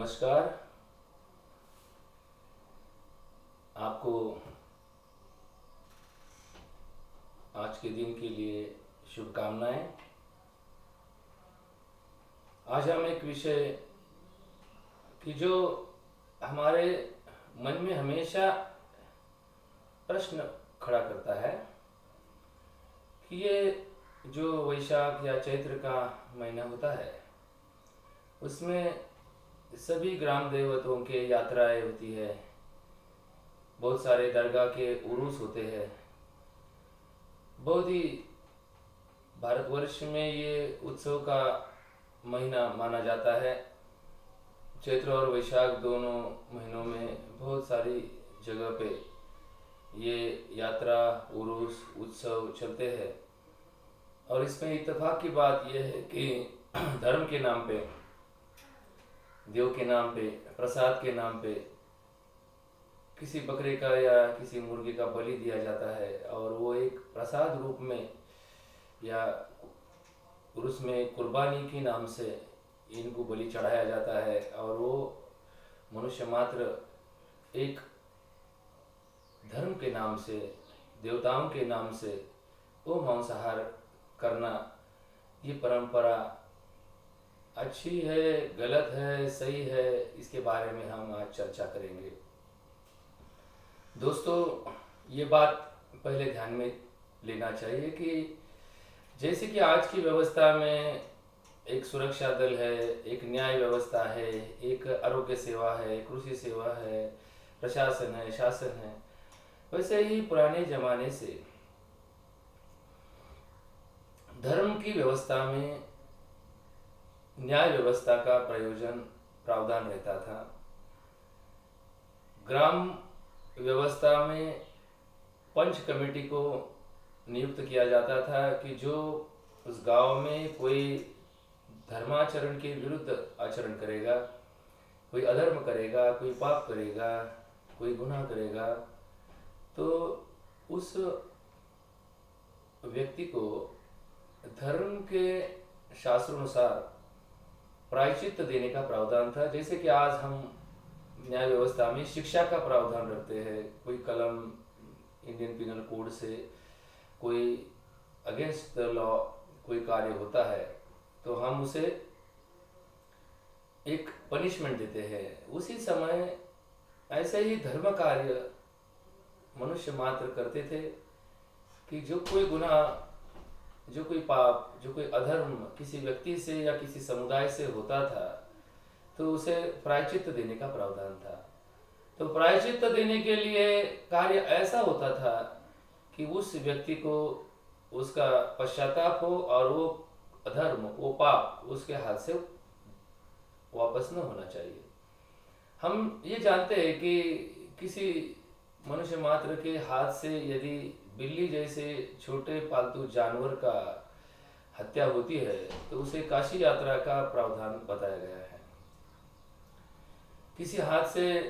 नमस्कार। आपको आज के दिन के लिए शुभकामनाएं। आज हम एक विषय की जो हमारे मन में हमेशा प्रश्न खड़ा करता है कि ये जो वैशाख या चैत्र का महीना होता है उसमें सभी ग्राम देवताओं के यात्राएं होती है, बहुत सारे दरगाह के उरूस होते हैं। बहुत ही भारतवर्ष में ये उत्सव का महीना माना जाता है। चैत्र और वैशाख दोनों महीनों में बहुत सारी जगह पे ये यात्रा उरूस उत्सव चलते हैं। और इसमें इत्तेफाक की बात यह है कि धर्म के नाम पे, देव के नाम पे, प्रसाद के नाम पे किसी बकरे का या किसी मुर्गे का बलि दिया जाता है और वो एक प्रसाद रूप में या उर्स में कुर्बानी के नाम से इनको बलि चढ़ाया जाता है। और वो मनुष्य मात्र एक धर्म के नाम से, देवताओं के नाम से वो मांसाहार करना, ये परंपरा अच्छी है, गलत है, सही है, इसके बारे में हम आज चर्चा करेंगे। दोस्तों, ये बात पहले ध्यान में लेना चाहिए कि जैसे कि आज की व्यवस्था में एक सुरक्षा दल है, एक न्याय व्यवस्था है, एक आरोग्य सेवा है, कृषि सेवा है, प्रशासन है, शासन है, वैसे ही पुराने जमाने से धर्म की व्यवस्था में न्याय व्यवस्था का प्रावधान रहता था। ग्राम व्यवस्था में पंच कमेटी को नियुक्त किया जाता था कि जो उस गांव में कोई धर्माचरण के विरुद्ध आचरण करेगा, कोई अधर्म करेगा, कोई पाप करेगा, कोई गुनाह करेगा, तो उस व्यक्ति को धर्म के शास्त्रानुसार प्रायश्चित देने का प्रावधान था। जैसे कि आज हम न्याय व्यवस्था में शिक्षा का प्रावधान रखते हैं। कोई कलम इंडियन पिनल कोड से कोई अगेंस्ट द लॉ कोई कार्य होता है तो हम उसे एक पनिशमेंट देते हैं। उसी समय ऐसे ही धर्म कार्य मनुष्य मात्र करते थे कि जो कोई गुनाह, जो कोई पाप, जो कोई अधर्म किसी व्यक्ति से या किसी समुदाय से होता था तो उसे प्रायश्चित देने का प्रावधान था। तो प्रायश्चित देने के लिए कार्य ऐसा होता था कि उस व्यक्ति को उसका पश्चाताप हो और वो अधर्म, वो पाप उसके हाथ से वापस न होना चाहिए। हम ये जानते हैं कि किसी मनुष्य मात्र के हाथ से यदि बिल्ली जैसे छोटे पालतू जानवर का हत्या होती है तो उसे काशी यात्रा का प्रावधान बताया गया है। किसी हाथ से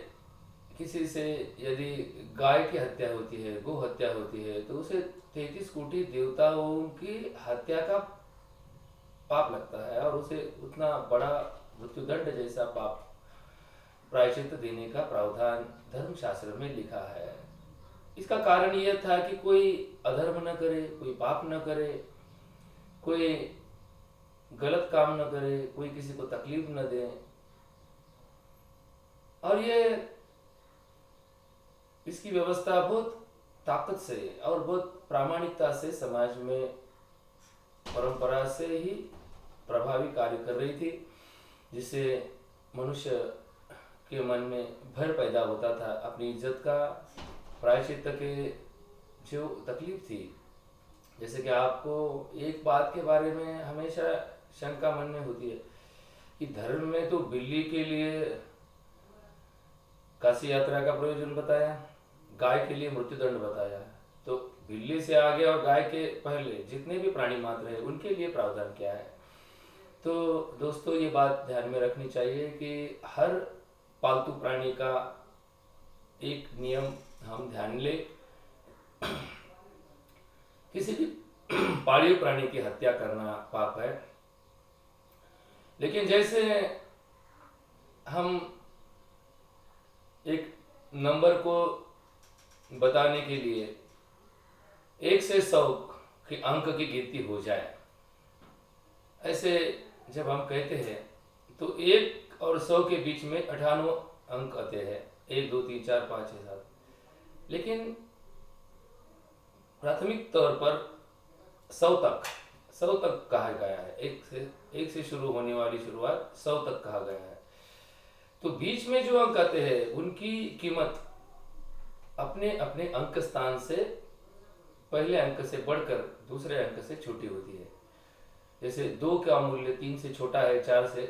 किसी से यदि गाय की हत्या होती है, गो हत्या होती है, तो उसे 33 कोटि देवताओं की हत्या का पाप लगता है और उसे उतना बड़ा मृत्युदंड जैसा पाप प्रायश्चित देने का प्रावधान धर्मशास्त्र में लिखा है। इसका कारण यह था कि कोई अधर्म न करे, कोई पाप न करे, कोई गलत काम न करे, कोई किसी को तकलीफ न दे। और ये इसकी व्यवस्था बहुत ताकत से और बहुत प्रामाणिकता से समाज में परंपरा से ही प्रभावी कार्य कर रही थी, जिससे मनुष्य के मन में भय पैदा होता था अपनी इज्जत का, प्रायश्चित के जो तकलीफ थी। जैसे कि आपको एक बात के बारे में हमेशा शंका मन में होती है कि धर्म में तो बिल्ली के लिए काशी यात्रा का प्रयोजन बताया, गाय के लिए मृत्युदंड बताया, तो बिल्ली से आगे और गाय के पहले जितने भी प्राणी मात्र है उनके लिए प्रावधान क्या है। तो दोस्तों, ये बात ध्यान में रखनी चाहिए कि हर पालतू प्राणी का एक नियम हम ध्यान ले। किसी भी पाळीव प्राणी की हत्या करना पाप है, लेकिन जैसे हम एक नंबर को बताने के लिए 1 से 100 के अंक की गिनती हो जाए, ऐसे जब हम कहते हैं तो 1 और 100 के बीच में 98 अंक आते हैं, 1 2 3 4 5 6 7। लेकिन प्राथमिक तौर पर 100 तक कहा गया है। एक से शुरू होने वाली शुरुआत 100 तक कहा गया है। तो बीच में जो अंक आते हैं उनकी कीमत अपने अपने अंक स्थान से पहले अंक से बढ़कर दूसरे अंक से छोटी होती है। जैसे 2 का मूल्य 3 से छोटा है, 4 से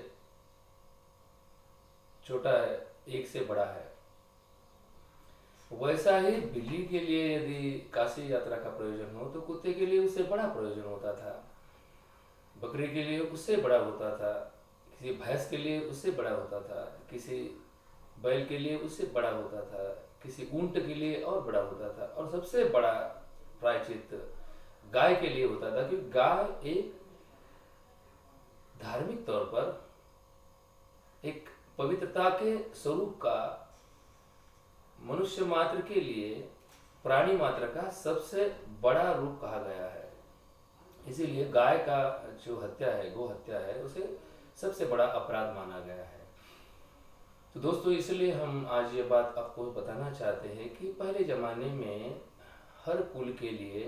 छोटा है, 1 से बड़ा है। वैसा ही बिल्ली के लिए यदि काशी यात्रा का प्रयोजन हो तो कुत्ते के लिए उससे बड़ा प्रयोजन होता था, बकरी के लिए उससे बड़ा होता था, किसी भैंस के लिए उससे बड़ा होता था, किसी बैल के लिए उससे बड़ा होता था, किसी ऊंट के लिए और बड़ा होता था, और सबसे बड़ा प्रायश्चित गाय के लिए होता था, क्योंकि गाय एक धार्मिक तौर पर एक पवित्रता के स्वरूप का मनुष्य मात्र के लिए प्राणी मात्र का सबसे बड़ा रूप कहा गया है। इसीलिए गाय का जो हत्या है, गो हत्या है, उसे सबसे बड़ा अपराध माना गया है। तो दोस्तों, इसलिए हम आज ये बात आपको बताना चाहते हैं कि पहले जमाने में हर कुल के लिए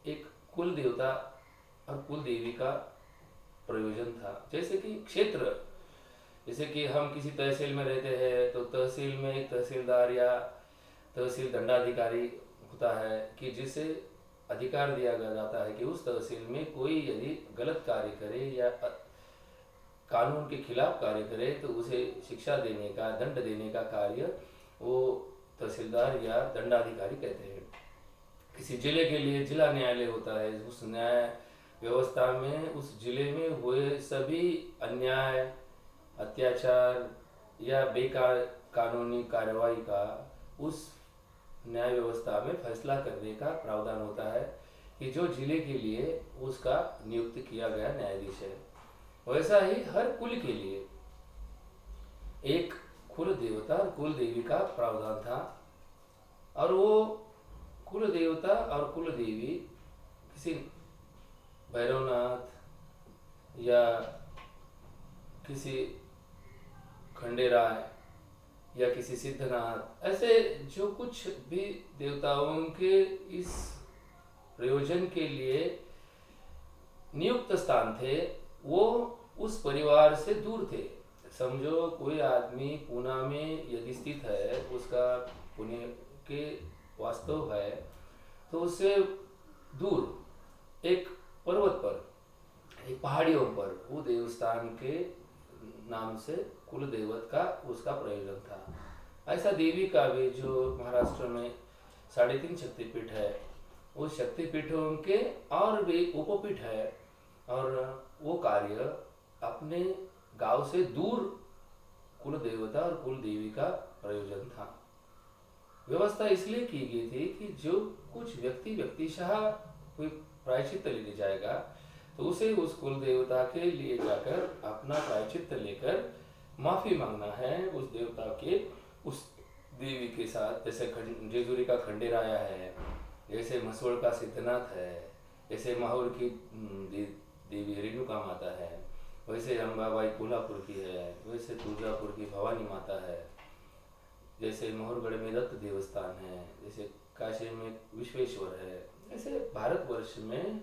एक कुल देवता और कुल देवी का प्रयोजन था। जैसे कि क्षेत्र, जैसे कि हम किसी तहसील में रहते हैं तो तहसील में एक तहसीलदार या तहसील दंडाधिकारी होता है कि जिसे अधिकार दिया जाता है कि उस तहसील में कोई यदि गलत कार्य करे या कानून के खिलाफ कार्य करे तो उसे शिक्षा देने का, दंड देने का कार्य वो तहसीलदार या दंडाधिकारी कहते हैं। किसी जिले के लिए जिला न्यायालय होता है। उस न्याय व्यवस्था में उस जिले में हुए सभी अन्याय, अत्याचार या बेकार कानूनी कार्रवाई का उस न्याय व्यवस्था में फैसला करने का प्रावधान होता है कि जो जिले के लिए उसका नियुक्त किया गया न्यायाधीश है। वैसा ही हर कुल के लिए एक कुल देवता और कुल देवी का प्रावधान था, और वो कुल देवता और कुल देवी किसी भैरवनाथ या किसी खंडेराय या किसी सिद्धनाथ, ऐसे जो कुछ भी देवताओं के इस प्रयोजन के लिए नियुक्त स्थान थे, वो उस परिवार से दूर थे। समझो कोई आदमी पूना में यदि स्थित है, उसका पुणे के वास्तव है, तो उससे दूर एक पर्वत पर, एक पहाड़ियों पर वो देवस्थान के नाम से कुल देवत का उसका प्रयोजन था। ऐसा देवी का भी जो महाराष्ट्र में 3.5 शक्तिपीठ है, उस शक्तिपीठों के और भी उपपीठ है, और वो कार्य अपने गांव से दूर कुल देवता और कुल देवी का प्रयोजन था। व्यवस्था इसलिए की गई थी कि जो कुछ व्यक्तिशाह कोई प्रायश्चित लेने जाएगा तो उसे उस कुल देवता के लिए जाकर अपना प्रायश्चित लेकर माफी मांगना है उस देवता के, उस देवी के साथ। जैसे जेजुरी का खंडेराया है, जैसे मसोड़ का सिद्धनाथ है, जैसे माहौर की देवी रेणुका माता है, वैसे अंबाबाई कोल्हापुर की है, वैसे तुळजापुर की भवानी माता है, जैसे मोहरगढ़ में दत्त देवस्थान है, जैसे काशी में विश्वेश्वर है। ऐसे भारतवर्ष में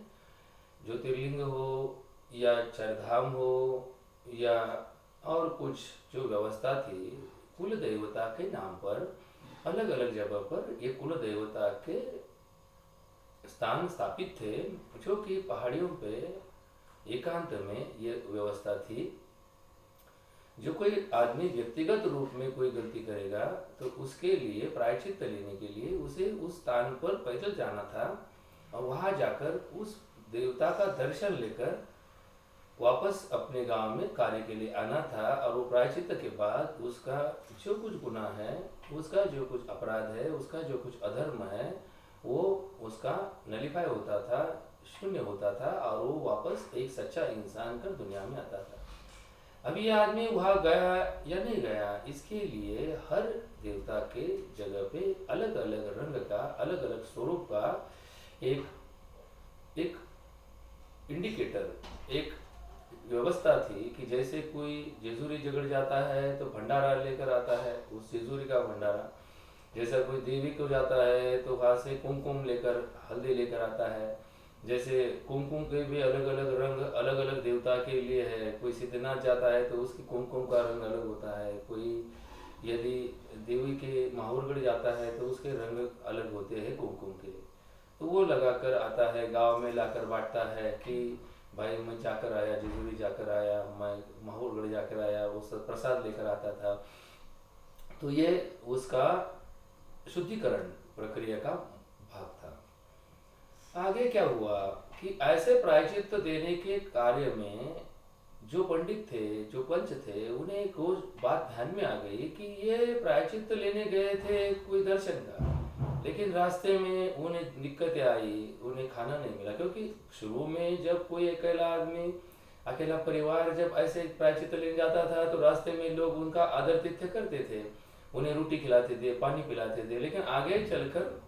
ज्योतिर्लिंग हो या चारधाम हो या और कुछ जो व्यवस्था थी, कुल देवता के नाम पर अलग अलग जगह पर ये कुल देवता के स्थान स्थापित थे, जो कि पहाड़ियों पे एकांत में ये व्यवस्था थी। जो कोई आदमी व्यक्तिगत रूप में कोई गलती करेगा तो उसके लिए प्रायश्चित लेने के लिए उसे उस स्थान पर पैदल जाना था, और वहां जाकर उस देवता का दर्शन लेकर वापस अपने गांव में कार्य के लिए आना था। और वो प्रायश्चित के बाद उसका जो कुछ गुनाह है, उसका जो कुछ अपराध है, उसका जो कुछ अधर्म है, वो उसका नलिफाई होता था, शून्य होता था, और वो वापस एक सच्चा इंसान कर दुनिया में आता था। अभी ये आदमी वहाँ गया या नहीं गया, इसके लिए हर देवता के जगह पे अलग अलग रंग का, अलग अलग स्वरूप का एक एक इंडिकेटर, एक व्यवस्था थी कि जैसे कोई जेजूरी झगड़ जाता है तो भंडारा लेकर आता है, उस जेजूरी का भंडारा। जैसा कोई देवी को जाता है तो वहाँ से कुमकुम लेकर, हल्दी लेकर आता है। जैसे कुमकुम के भी अलग अलग रंग अलग अलग देवता के लिए है। कोई सिद्धनाथ जाता है तो उसकी कुमकुम का रंग अलग होता है। कोई यदि देवी के माहौरगढ़ जाता है तो उसके रंग अलग होते हैं कुमकुम के। तो वो लगा कर आता है, गांव में लाकर बांटता है कि भाई मैं जाकर आया, जेजूरी जाकर आया, मैं माहौरगढ़ जाकर आया, वो सब प्रसाद लेकर आता था। तो ये उसका शुद्धिकरण प्रक्रिया का भाग था। आगे क्या हुआ कि ऐसे प्रायश्चित देने के कार्य में जो पंडित थे, जो पंच थे, उन्हें एक बात ध्यान में आ गई कि ये प्रायश्चित लेने गए थे कोई दर्शन का, लेकिन रास्ते में उन्हें दिक्कतें आई, उन्हें खाना नहीं मिला। क्योंकि शुरू में जब कोई अकेला आदमी, अकेला परिवार जब ऐसे प्रायश्चित लेने जाता था तो रास्ते में लोग उनका आदर-तिथ्य करते थे, उन्हें रोटी खिलाते थे, पानी पिलाते थे। लेकिन आगे चलकर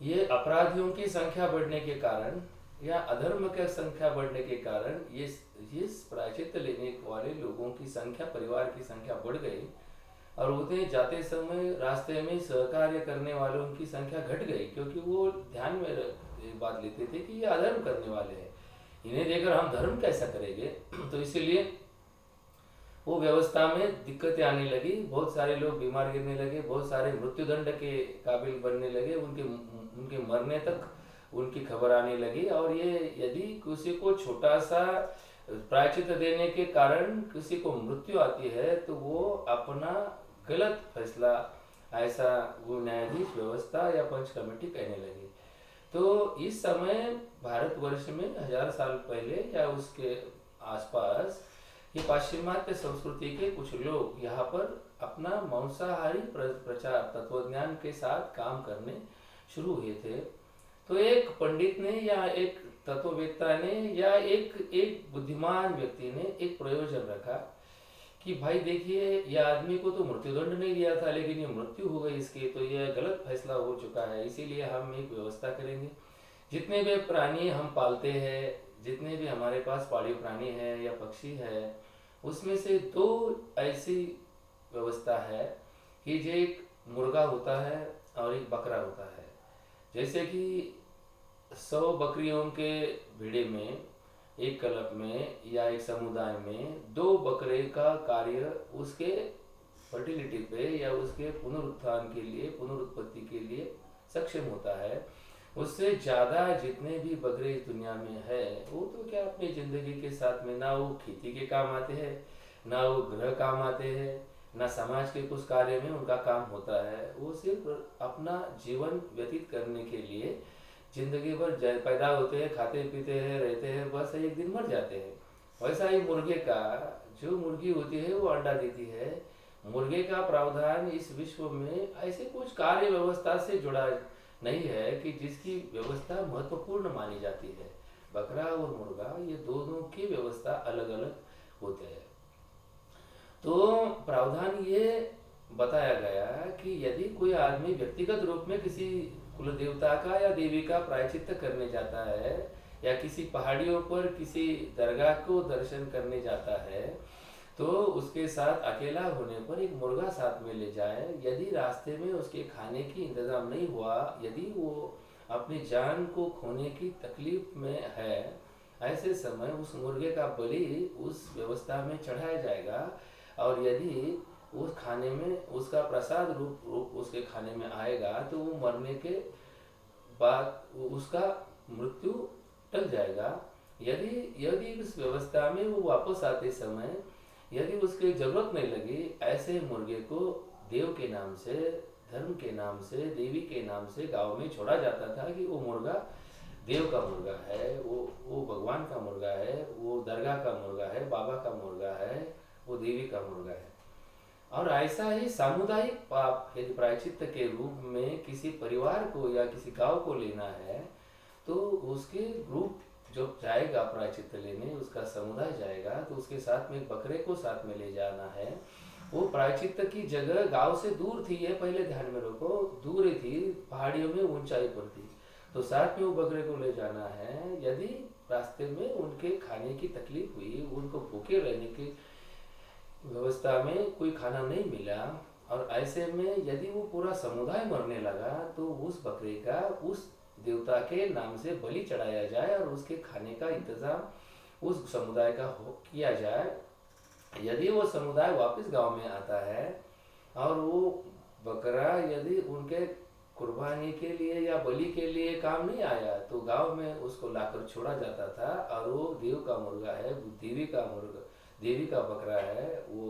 ये अपराधियों की संख्या बढ़ने के कारण या अधर्म की संख्या बढ़ने के कारण ये प्रायश्चित लेने वाले लोगों की संख्या, परिवार की संख्या बढ़ गई, और उन्हें जाते समय रास्ते में सहकार्य करने वालों की संख्या घट गई। क्योंकि वो ध्यान में एक बात लेते थे कि ये अधर्म करने वाले हैं, इन्हें देखकर हम धर्म कैसा करेंगे। तो इसीलिए वो व्यवस्था में दिक्कतें आने लगी, बहुत सारे लोग बीमार गिरने लगे, बहुत सारे मृत्युदंड के काबिल बनने लगे, उनके मरने तक उनकी खबर आने लगी। और ये यदि किसी को छोटा सा प्रायश्चित देने के कारण किसी को मृत्यु आती है तो वो अपना गलत फैसला, ऐसा वो न्यायाधीश व्यवस्था या पंच कमेटी कहने लगी। तो इस समय भारतवर्ष में 1000 साल पहले या उसके आसपास ये पाश्चिमात्य संस्कृति के कुछ लोग यहाँ पर अपना मांसाहारी प्रचार तत्वज्ञान के साथ काम करने शुरू हुए थे। तो एक पंडित ने या एक तत्ववेत्ता ने या एक बुद्धिमान व्यक्ति ने एक प्रयोजन रखा कि भाई देखिए, यह आदमी को तो मृत्युदंड नहीं दिया था, लेकिन ये मृत्यु हो गई इसकी, तो यह गलत फैसला हो चुका है। इसीलिए हम एक व्यवस्था करेंगे, जितने भी प्राणी हम पालते हैं, जितने भी हमारे पास पालतू प्राणी है या पक्षी है, उसमें से 2 ऐसी व्यवस्था है कि जो एक मुर्गा होता है और एक बकरा होता है। जैसे कि 100 बकरियों के भेड़े में, एक क्लब में या एक समुदाय में 2 बकरे का कार्य उसके फर्टिलिटी पे या उसके पुनरुत्थान के लिए, पुनरुत्पत्ति के लिए सक्षम होता है। उससे ज़्यादा जितने भी बकरे इस दुनिया में है, वो तो क्या अपनी ज़िंदगी के साथ में ना वो खेती के काम आते हैं, ना वो गृह काम आते हैं, ना समाज के कुछ कार्य में उनका काम होता है। वो सिर्फ अपना जीवन व्यतीत करने के लिए जिंदगी भर पैदा होते हैं, खाते पीते हैं, रहते हैं, बस एक दिन मर जाते हैं। वैसा ही मुर्गे का, जो मुर्गी होती है वो अंडा देती है। मुर्गे का प्रावधान इस विश्व में ऐसे कुछ कार्य व्यवस्था से जुड़ा नहीं है कि जिसकी व्यवस्था महत्वपूर्ण मानी जाती है। बकरा और मुर्गा, ये दोनों की व्यवस्था अलग अलग होते हैं। तो प्रावधान ये बताया गया कि यदि कोई आदमी व्यक्तिगत रूप में किसी कुल देवता का या देवी का प्रायश्चित करने जाता है, या किसी पहाड़ियों पर किसी दरगाह को दर्शन करने जाता है, तो उसके साथ अकेला होने पर एक मुर्गा साथ में ले जाए। यदि रास्ते में उसके खाने की इंतजाम नहीं हुआ, यदि वो अपनी जान को खोने की तकलीफ में है, ऐसे समय उस मुर्गे का बलि उस व्यवस्था में चढ़ाया जाएगा। और यदि उस खाने में उसका प्रसाद रूप उसके खाने में आएगा तो वो मरने के बाद उसका मृत्यु टल जाएगा। यदि इस व्यवस्था में वो वापस आते समय यदि उसकी जरूरत नहीं लगी, ऐसे मुर्गे को देव के नाम से, धर्म के नाम से, देवी के नाम से गांव में छोड़ा जाता था कि वो मुर्गा देव का मुर्गा है, वो भगवान का मुर्गा है, वो दरगाह का मुर्गा है, बाबा का मुर्गा है, वो देवी का मुर्गा है। और ऐसा ही सामुदायिक पाप यदि प्रायश्चित के रूप में किसी परिवार को या किसी गांव को लेना है, तो उसके ग्रुप जो जाएगा प्रायश्चित लेने, उसका समुदाय जाएगा, तो उसके साथ में एक बकरे को साथ में ले जाना है। वो प्रायश्चित की जगह गांव से दूर थी, ये पहले ध्यान में रखो, दूर ही थी, पहाड़ियों में ऊंचाई पर थी। तो साथ में वो बकरे को ले जाना है। यदि रास्ते में उनके खाने की तकलीफ हुई, उनको भूखे रहने की व्यवस्था में कोई खाना नहीं मिला, और ऐसे में यदि वो पूरा समुदाय मरने लगा, तो उस बकरे का उस देवता के नाम से बलि चढ़ाया जाए और उसके खाने का इंतजाम उस समुदाय का किया जाए। यदि वो समुदाय वापस गांव में आता है और वो बकरा यदि उनके कुर्बानी के लिए या बलि के लिए काम नहीं आया, तो गांव में उसको लाकर छोड़ा जाता था, और वो देव का मुर्गा है, देवी का मुर्गा, देवी का बकरा है, वो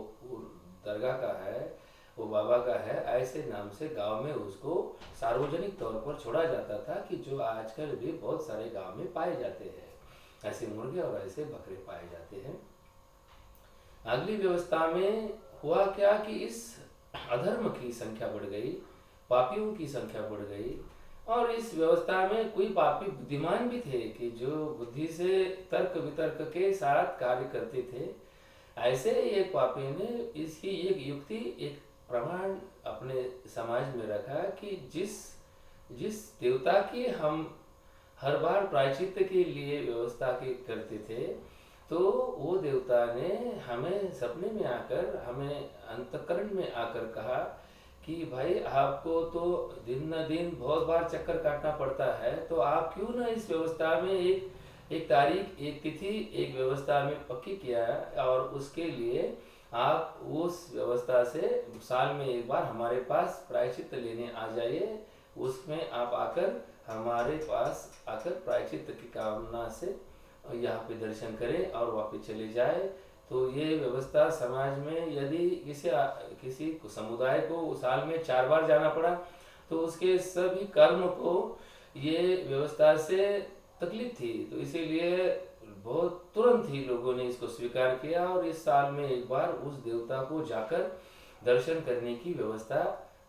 दरगाह का है, वो बाबा का है, ऐसे नाम से गांव में उसको सार्वजनिक तौर पर छोड़ा जाता था, कि जो आजकल भी बहुत सारे गांव में पाए जाते हैं, ऐसे मुर्गे और ऐसे बकरे पाए जाते हैं। अगली व्यवस्था में हुआ क्या कि इस अधर्म की संख्या बढ़ गई, पापियों की संख्या बढ़ गई, और इस व्यवस्था में कोई पापी बुद्धिमान भी थे कि जो बुद्धि से तर्क वितर्क के साथ कार्य करते थे। ऐसे एक पापी ने इसकी एक युक्ति, एक प्रमाण अपने समाज में रखा कि जिस देवता की हम हर बार प्रायश्चित के लिए व्यवस्था की करते थे, तो वो देवता ने हमें सपने में आकर, हमें अंतःकरण में आकर कहा कि भाई आपको तो दिन न दिन बहुत बार चक्कर काटना पड़ता है, तो आप क्यों ना इस व्यवस्था में एक तारीख, एक तिथि, एक व्यवस्था में पक्की किया है, और उसके लिए आप उस व्यवस्था से साल में एक बार हमारे पास प्रायश्चित लेने आ जाइए। उसमें आप आकर हमारे पास आकर प्रायश्चित की कामना से यहाँ पे दर्शन करें और वापस चले जाए। तो ये व्यवस्था समाज में यदि किसी समुदाय को साल में 4 बार जाना पड़ा, तो उसके सभी कर्म को ये व्यवस्था से तकलीफ थी, तो इसीलिए बहुत तुरंत ही लोगों ने इसको स्वीकार किया, और इस साल में एक बार उस देवता को जाकर दर्शन करने की व्यवस्था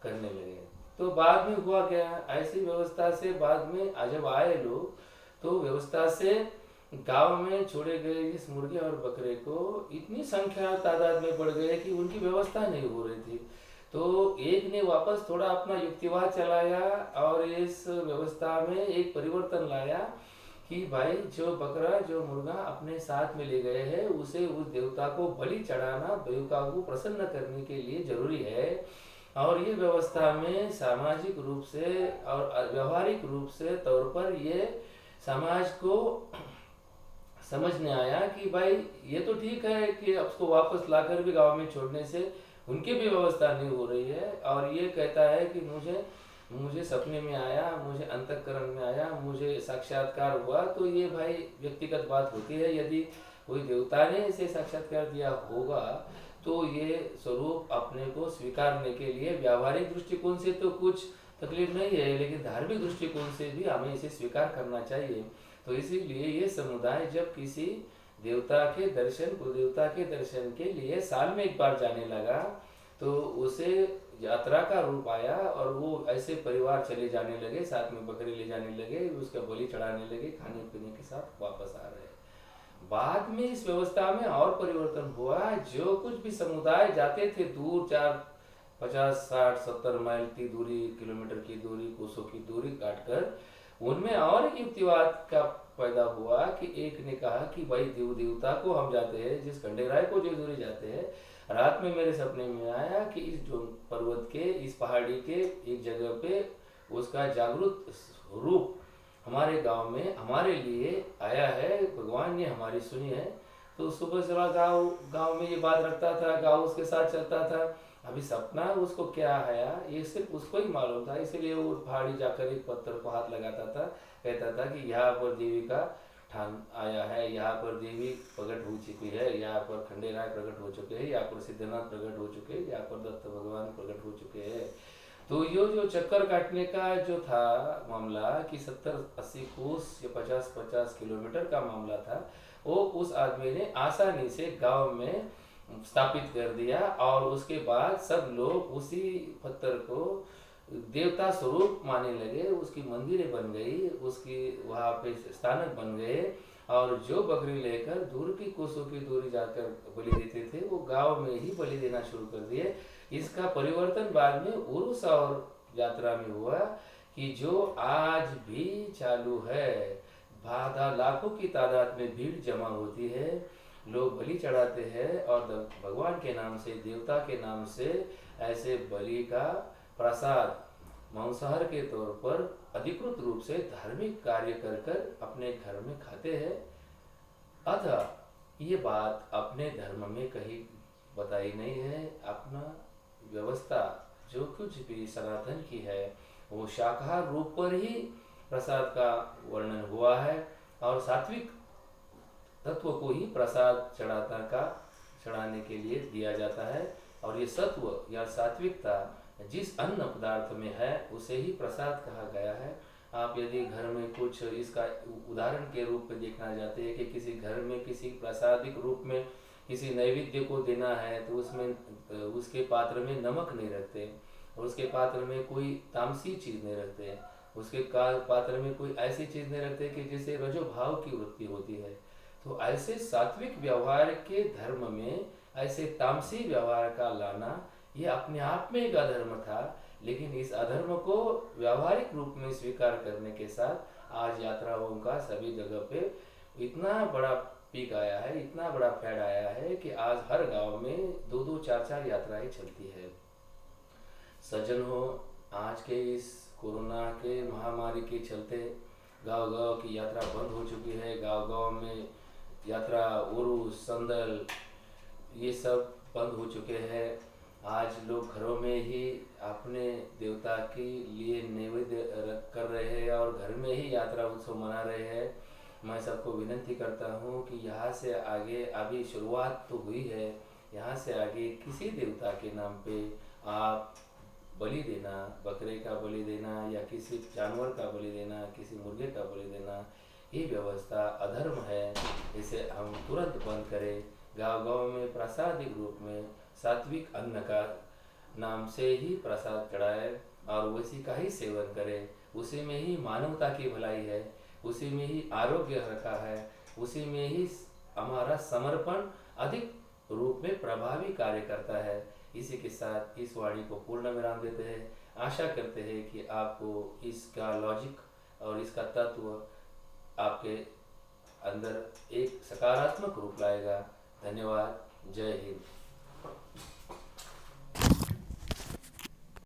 करने लगे। तो बाद में हुआ क्या, ऐसी व्यवस्था से बाद में जब आए लोग, तो व्यवस्था से गांव में छोड़े गए इस मुर्गे और बकरे को इतनी संख्या तादाद में बढ़ गए कि उनकी व्यवस्था नहीं हो रही थी। तो एक ने वापस थोड़ा अपना युक्तिवाद चलाया और इस व्यवस्था में एक परिवर्तन लाया कि भाई जो बकरा, जो मुर्गा अपने साथ में ले गए हैं, उसे उस देवता को बलि चढ़ाना देवता को प्रसन्न करने के लिए जरूरी है। और ये व्यवस्था में सामाजिक रूप से और व्यवहारिक रूप से तौर पर ये समाज को समझ में आया कि भाई ये तो ठीक है कि अब उसको वापस लाकर भी गांव में छोड़ने से उनकी भी व्यवस्था नहीं हो रही है, और ये कहता है कि मुझे सपने में आया, मुझे अंतःकरण में आया, मुझे साक्षात्कार हुआ। तो ये भाई व्यक्तिगत बात होती है, यदि कोई देवता ने इसे साक्षात्कार दिया होगा, तो ये स्वरूप अपने को स्वीकारने के लिए व्यावहारिक दृष्टिकोण से तो कुछ तकलीफ नहीं है, लेकिन धार्मिक दृष्टिकोण से भी हमें इसे स्वीकार करना चाहिए। तो इसीलिए ये समुदाय जब किसी देवता के दर्शन, कुलदेवता के दर्शन के लिए साल में एक बार जाने लगा, तो उसे यात्रा का रूप आया, और वो ऐसे परिवार चले जाने लगे, साथ में बकरे ले जाने लगे, उसका बलि चढ़ाने लगे, खाने पीने के साथ वापस आ रहे। बाद में इस व्यवस्था में और परिवर्तन हुआ। जो कुछ भी समुदाय जाते थे दूर, 50, 60, 70 माइल की दूरी, किलोमीटर की दूरी, कोसों की दूरी काटकर, उनमें और एक युक्तिवाद का पैदा हुआ कि एक ने कहा कि भाई देवता को हम जाते हैं, जिस खंडेराय को जो दूरी जाते हैं, रात में मेरे सपने में आया कि इस जो पर्वत के, इस पहाड़ी के एक जगह पे उसका जागृत रूप हमारे गांव में हमारे लिए आया है, भगवान ने हमारी सुनी है। तो सुबह सुबह गांव में ये बात रखता था, गांव उसके साथ चलता था। अभी सपना उसको क्या आया ये सिर्फ उसको ही मालूम था, इसलिए वो पहाड़ी जाकर एक पत्थर को हाथ लगाता था, कहता था कि यहाँ पर देवी का ठान आया है, यहाँ पर देवी प्रकट हो चुकी है, यहाँ पर खंडेराय प्रकट हो चुके हैं, यहाँ पर सिद्धनाथ प्रकट हो चुके हैं, यहाँ पर दत्त भगवान प्रकट हो चुके हैं। तो ये जो चक्कर काटने का जो था मामला कि 70-80 कोस या 50-50 किलोमीटर का मामला था, वो उस आदमी ने आसानी से गांव में स्थापित कर दिया, और उसके बाद सब लोग उसी पत्थर को देवता स्वरूप मानने लगे, उसकी मंदिरें बन गई, उसकी वहाँ पे स्थानक बन गए, और जो बकरी लेकर दूर की कोसों की दूरी जाकर बलि देते थे वो गांव में ही बलि देना शुरू कर दिए। इसका परिवर्तन बाद में उर्स और यात्रा में हुआ कि जो आज भी चालू है। लाखों की तादाद में भीड़ जमा होती है, लोग बलि चढ़ाते हैं और भगवान के नाम से, देवता के नाम से ऐसे बलि का प्रसाद मांसाहार के तौर पर अधिकृत रूप से धार्मिक कार्य कर कर अपने घर में खाते हैं। अतः ये बात अपने धर्म में कहीं बताई नहीं है। अपना व्यवस्था जो कुछ भी सनातन की है वो शाकाहार रूप पर ही प्रसाद का वर्णन हुआ है और सात्विक तत्व को ही प्रसाद चढ़ाने के लिए दिया जाता है। और ये सत्व या सात्विकता जिस अन्न पदार्थ में है उसे ही प्रसाद कहा गया है। आप यदि घर में कुछ इसका उदाहरण के रूप में देखना चाहते हैं कि किसी घर में किसी प्रसादिक रूप में किसी नैवेद्य को देना है तो उसमें उसके पात्र में नमक नहीं रखते और उसके पात्र में कोई तामसी चीज़ नहीं रखते, उसके पात्र में कोई ऐसी चीज़ नहीं रखते कि जिससे रजो भाव की वृत्ति होती है। तो ऐसे सात्विक व्यवहार के धर्म में ऐसे तामसी व्यवहार का लाना ये अपने आप में एक अधर्म था, लेकिन इस अधर्म को व्यावहारिक रूप में स्वीकार करने के साथ आज यात्राओं का सभी जगह पे इतना बड़ा पीक आया है, इतना बड़ा फैड आया है कि आज हर गांव में 2-2, 4-4 यात्राएं चलती है। सज्जन हो, आज के इस कोरोना के महामारी के चलते गांव-गांव की यात्रा बंद हो चुकी है। गांव-गांव में यात्रा, उरुस, संदल ये सब बंद हो चुके हैं। आज लोग घरों में ही अपने देवता के लिए नैवेद्य कर रहे हैं और घर में ही यात्रा उत्सव मना रहे हैं। मैं सबको विनती करता हूँ कि यहाँ से आगे, अभी शुरुआत तो हुई है, यहाँ से आगे किसी देवता के नाम पे आप बलि देना, बकरे का बलि देना या किसी जानवर का बलि देना, किसी मुर्गे का बलि देना, ये व्यवस्था अधर्म है। इसे हम तुरंत बंद करें। गांव-गांव में प्रसादिक रूप में सात्विक अन्न का नाम से ही प्रसाद चढ़ाए और उसी का ही सेवन करें। उसी में ही मानवता की भलाई है, उसी में ही आरोग्य रखा है, उसी में ही हमारा समर्पण अधिक रूप में प्रभावी कार्य करता है। इसी के साथ इस वाणी को पूर्ण विराम देते हैं। आशा करते हैं कि आपको इसका लॉजिक और इसका तत्व आपके अंदर एक सकारात्मक रूप लाएगा। धन्यवाद। जय हिंद।